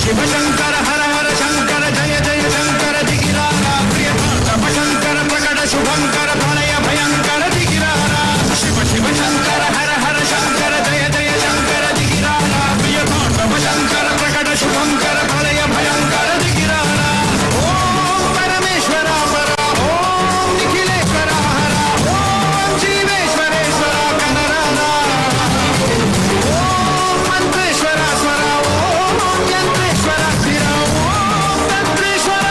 शिव शंकर हर हर शंकर जय जय शंकर दिगिरारा प्रियतांडव शंकर प्रकट शुभंकर प्रलय भयंकर दिगिरारा शिव शिव शंकर हर हर शंकर जय जय शंकर दिगिरारा प्रियतांडव शंकर प्रकट शुभंकर प्रलय भयंकर दिगिरारा ओम परमेश्वर परा ओम निखिलेश्वर हर ओम जीवेश्वरेश्वर कनरारा ओम मंत्रेश्वर स्वर ओम यंत्रेश्वर स्थिर ओम तंत्रेश्वर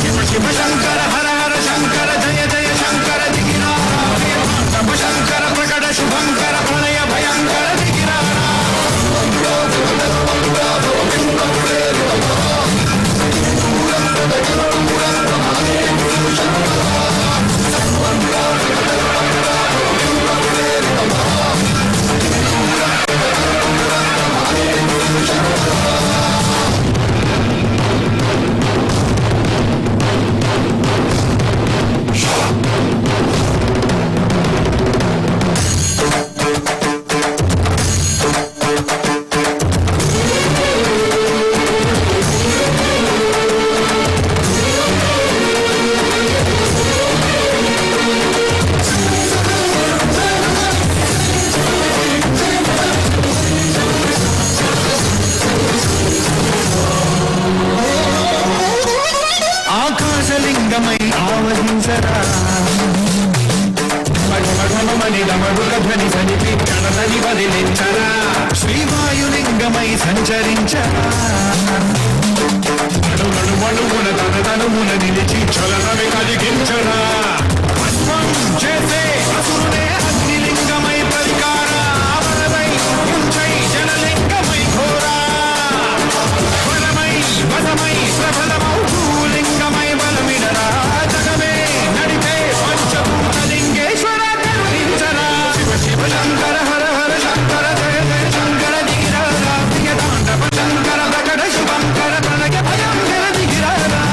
शिव शिव शंकर हर हर शंकर जय जय शंकर दिगिरारा प्रियतांडव शंकर प्रकट शुभंकर प्रलय भयंकर दिगिरारा ఆకాశలింగమై ఆవహించరా మణి రమరుక ధ్వని సనిపి కణదని వదిలించరా శ్రీవాయులింగమై సంచరించరా అణువణువున తనమున నిలిచి చలనవి కలిగించరా అశ్వం చేసే అసురుడే అగ్నిలింగమై పరికార అవరవై యుంచై జనలింగమై ఘోరా బలమై వదమై ప్రబలమౌ భూలింగమై బలమిడరా జగమే నడిపే పంచభూతలింగేశ్వర కరుణించరా శివ శివ శంకర హర హర శంకర జయ జయ శంకర దిగిరారా ప్రియతాండవ శంకర ప్రకట శుభంకర ప్రణయ భయంకర దిగిరారా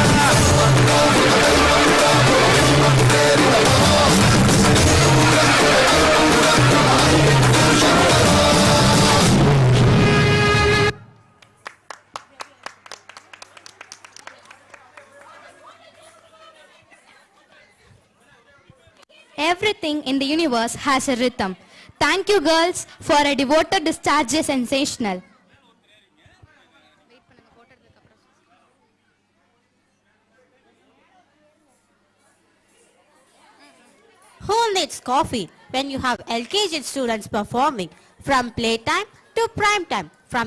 Everything in the universe has a rhythm. Thank you, girls, for a devoted discharge. Sensational. Who needs coffee when you have LKG students performing from playtime to prime time, from